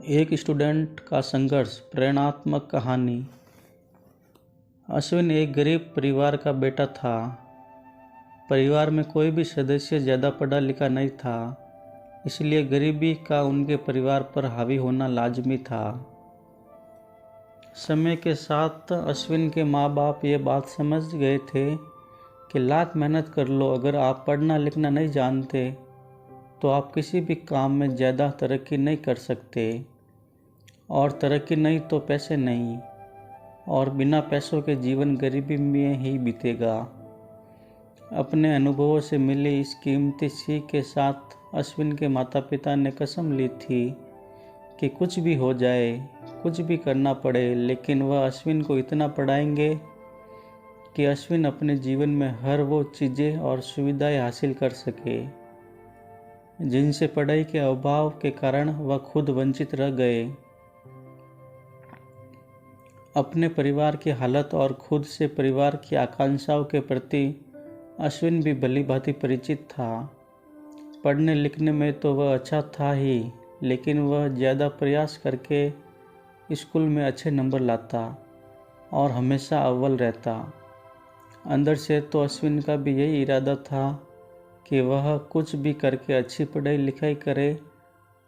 एक स्टूडेंट का संघर्ष। प्रेरणात्मक कहानी। अश्विन एक गरीब परिवार का बेटा था। परिवार में कोई भी सदस्य ज़्यादा पढ़ा लिखा नहीं था, इसलिए गरीबी का उनके परिवार पर हावी होना लाजमी था। समय के साथ अश्विन के माँ बाप ये बात समझ गए थे कि लाख मेहनत कर लो, अगर आप पढ़ना लिखना नहीं जानते तो आप किसी भी काम में ज़्यादा तरक्की नहीं कर सकते, और तरक्की नहीं तो पैसे नहीं, और बिना पैसों के जीवन गरीबी में ही बीतेगा। अपने अनुभवों से मिली इस कीमती सीख के साथ अश्विन के माता पिता ने कसम ली थी कि कुछ भी हो जाए, कुछ भी करना पड़े, लेकिन वह अश्विन को इतना पढ़ाएंगे कि अश्विन अपने जीवन में हर वो चीज़ें और सुविधाएं हासिल कर सके जिनसे पढ़ाई के अभाव के कारण वह खुद वंचित रह गए। अपने परिवार की हालत और खुद से परिवार की आकांक्षाओं के प्रति अश्विन भी भली भांति परिचित था। पढ़ने लिखने में तो वह अच्छा था ही, लेकिन वह ज़्यादा प्रयास करके स्कूल में अच्छे नंबर लाता और हमेशा अव्वल रहता। अंदर से तो अश्विन का भी यही इरादा था कि वह कुछ भी करके अच्छी पढ़ाई लिखाई करे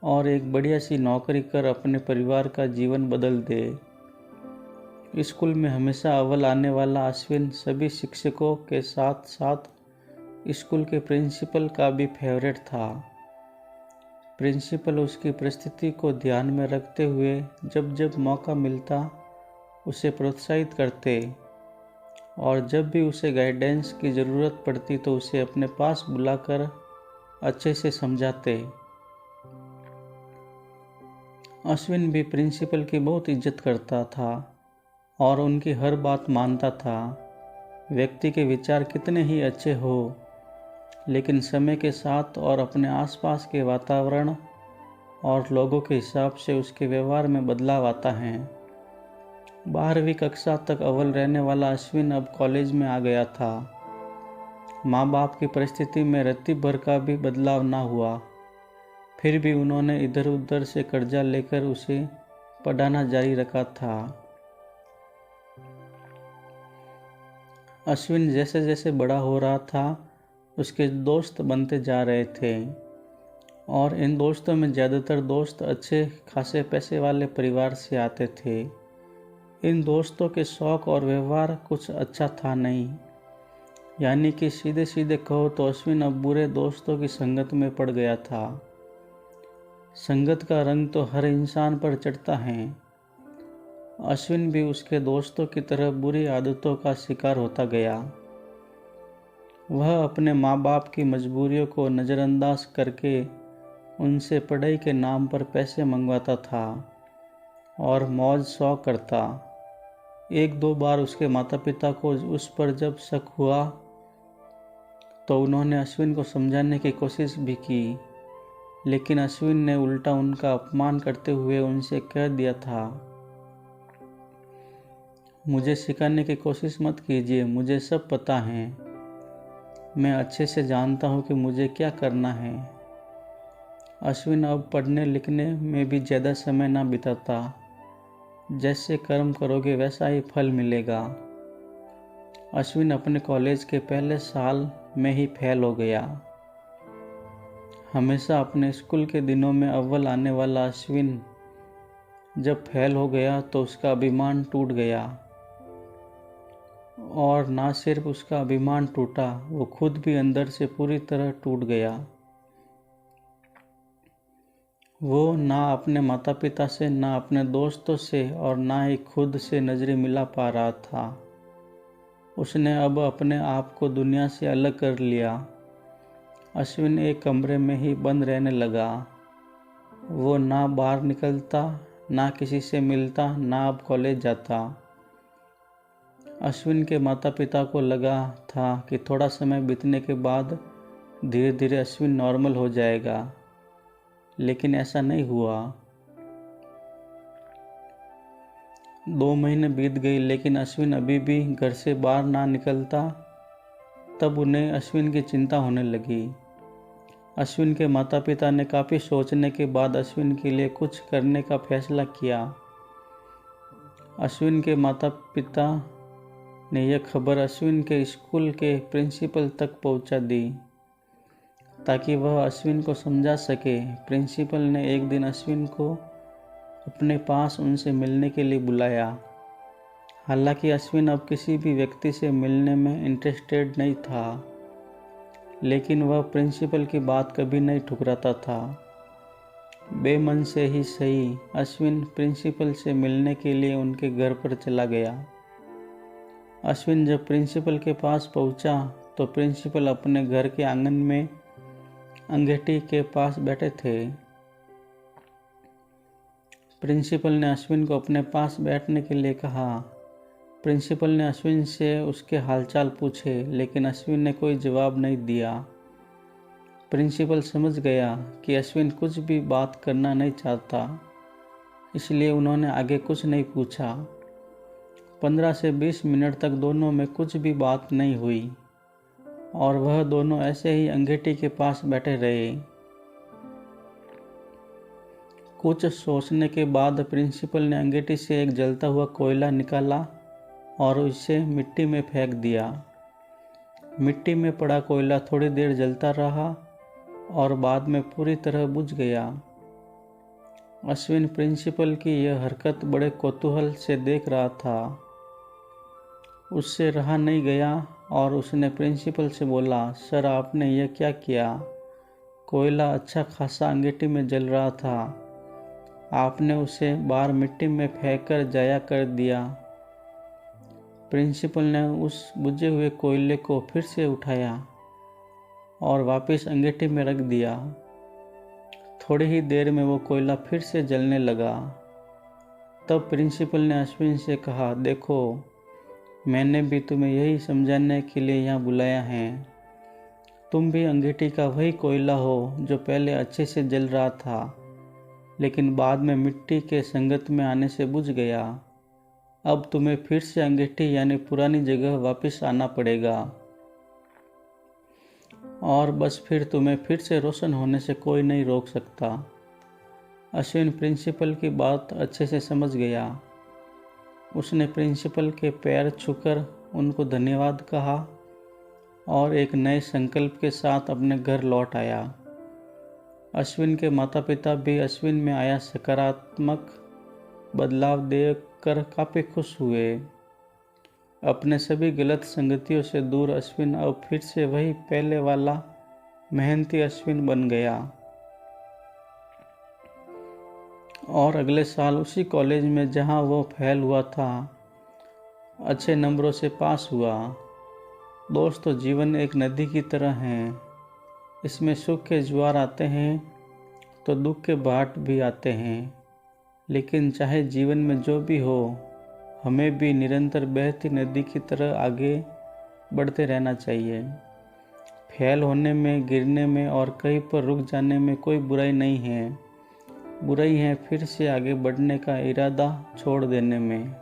और एक बढ़िया सी नौकरी कर अपने परिवार का जीवन बदल दे। स्कूल में हमेशा अव्वल आने वाला अश्विन सभी शिक्षकों के साथ साथ स्कूल के प्रिंसिपल का भी फेवरेट था। प्रिंसिपल उसकी परिस्थिति को ध्यान में रखते हुए जब जब मौका मिलता उसे प्रोत्साहित करते, और जब भी उसे गाइडेंस की ज़रूरत पड़ती तो उसे अपने पास बुलाकर अच्छे से समझाते। अश्विन भी प्रिंसिपल की बहुत इज्जत करता था और उनकी हर बात मानता था। व्यक्ति के विचार कितने ही अच्छे हो, लेकिन समय के साथ और अपने आसपास के वातावरण और लोगों के हिसाब से उसके व्यवहार में बदलाव आता है। 12वीं कक्षा तक अव्वल रहने वाला अश्विन अब कॉलेज में आ गया था। माँ बाप की परिस्थिति में रत्ती भर का भी बदलाव ना हुआ, फिर भी उन्होंने इधर उधर से कर्जा लेकर उसे पढ़ाना जारी रखा था। अश्विन जैसे जैसे बड़ा हो रहा था उसके दोस्त बनते जा रहे थे, और इन दोस्तों में ज़्यादातर दोस्त अच्छे खासे पैसे वाले परिवार से आते थे। इन दोस्तों के शौक और व्यवहार कुछ अच्छा था नहीं, यानी कि सीधे सीधे कहो तो अश्विन अब बुरे दोस्तों की संगत में पड़ गया था। संगत का रंग तो हर इंसान पर चढ़ता है। अश्विन भी उसके दोस्तों की तरह बुरी आदतों का शिकार होता गया। वह अपने माँ बाप की मजबूरियों को नज़रअंदाज करके उनसे पढ़ाई के नाम पर पैसे मंगवाता था और मौज शौक करता। एक दो बार उसके माता पिता को उस पर जब शक हुआ तो उन्होंने अश्विन को समझाने की कोशिश भी की, लेकिन अश्विन ने उल्टा उनका अपमान करते हुए उनसे कह दिया था, मुझे सिखाने की कोशिश मत कीजिए, मुझे सब पता है, मैं अच्छे से जानता हूँ कि मुझे क्या करना है। अश्विन अब पढ़ने लिखने में भी ज़्यादा समय ना बिताता। जैसे कर्म करोगे वैसा ही फल मिलेगा। अश्विन अपने कॉलेज के पहले साल में ही फेल हो गया। हमेशा अपने स्कूल के दिनों में अव्वल आने वाला अश्विन जब फेल हो गया तो उसका अभिमान टूट गया, और ना सिर्फ उसका अभिमान टूटा, वो खुद भी अंदर से पूरी तरह टूट गया। वो ना अपने माता पिता से, ना अपने दोस्तों से, और ना ही खुद से नज़रें मिला पा रहा था। उसने अब अपने आप को दुनिया से अलग कर लिया। अश्विन एक कमरे में ही बंद रहने लगा। वो ना बाहर निकलता, ना किसी से मिलता, ना अब कॉलेज जाता। अश्विन के माता पिता को लगा था कि थोड़ा समय बीतने के बाद धीरे धीरे अश्विन नॉर्मल हो जाएगा, लेकिन ऐसा नहीं हुआ। 2 महीने बीत गई, लेकिन अश्विन अभी भी घर से बाहर ना निकलता। तब उन्हें अश्विन की चिंता होने लगी। अश्विन के माता पिता ने काफ़ी सोचने के बाद अश्विन के लिए कुछ करने का फैसला किया। अश्विन के माता पिता ने यह खबर अश्विन के स्कूल के प्रिंसिपल तक पहुंचा दी ताकि वह अश्विन को समझा सके। प्रिंसिपल ने एक दिन अश्विन को अपने पास उनसे मिलने के लिए बुलाया। हालांकि अश्विन अब किसी भी व्यक्ति से मिलने में इंटरेस्टेड नहीं था, लेकिन वह प्रिंसिपल की बात कभी नहीं ठुकराता था। बेमन से ही सही, अश्विन प्रिंसिपल से मिलने के लिए उनके घर पर चला गया। अश्विन जब प्रिंसिपल के पास पहुंचा तो प्रिंसिपल अपने घर के आंगन में अंगीठी के पास बैठे थे। प्रिंसिपल ने अश्विन को अपने पास बैठने के लिए कहा। प्रिंसिपल ने अश्विन से उसके हालचाल पूछे, लेकिन अश्विन ने कोई जवाब नहीं दिया। प्रिंसिपल समझ गया कि अश्विन कुछ भी बात करना नहीं चाहता, इसलिए उन्होंने आगे कुछ नहीं पूछा। 15 से 20 मिनट तक दोनों में कुछ भी बात नहीं हुई और वह दोनों ऐसे ही अंगीठी के पास बैठे रहे। कुछ सोचने के बाद प्रिंसिपल ने अंगीठी से एक जलता हुआ कोयला निकाला और उसे मिट्टी में फेंक दिया। मिट्टी में पड़ा कोयला थोड़ी देर जलता रहा और बाद में पूरी तरह बुझ गया। अश्विन प्रिंसिपल की यह हरकत बड़े कौतूहल से देख रहा था। उससे रहा नहीं गया और उसने प्रिंसिपल से बोला, सर आपने यह क्या किया? कोयला अच्छा खासा अंगीठी में जल रहा था, आपने उसे बाहर मिट्टी में फेंककर जाया कर दिया। प्रिंसिपल ने उस बुझे हुए कोयले को फिर से उठाया और वापस अंगीठी में रख दिया। थोड़ी ही देर में वो कोयला फिर से जलने लगा। तब प्रिंसिपल ने अश्विन से कहा, देखो मैंने भी तुम्हें यही समझाने के लिए यहाँ बुलाया है। तुम भी अंगीठी का वही कोयला हो जो पहले अच्छे से जल रहा था, लेकिन बाद में मिट्टी के संगत में आने से बुझ गया। अब तुम्हें फिर से अंगीठी यानी पुरानी जगह वापस आना पड़ेगा और बस फिर तुम्हें फिर से रोशन होने से कोई नहीं रोक सकता। अश्विन प्रिंसिपल की बात अच्छे से समझ गया। उसने प्रिंसिपल के पैर छूकर उनको धन्यवाद कहा और एक नए संकल्प के साथ अपने घर लौट आया। अश्विन के माता पिता भी अश्विन में आया सकारात्मक बदलाव देखकर काफ़ी खुश हुए। अपने सभी गलत संगतियों से दूर अश्विन अब फिर से वही पहले वाला मेहनती अश्विन बन गया और अगले साल उसी कॉलेज में जहां वो फेल हुआ था, अच्छे नंबरों से पास हुआ। दोस्तों, जीवन एक नदी की तरह है। इसमें सुख के ज्वार आते हैं तो दुख के भाट भी आते हैं, लेकिन चाहे जीवन में जो भी हो, हमें भी निरंतर बहती नदी की तरह आगे बढ़ते रहना चाहिए। फेल होने में, गिरने में और कहीं पर रुक जाने में कोई बुराई नहीं है। बुराई है फिर से आगे बढ़ने का इरादा छोड़ देने में।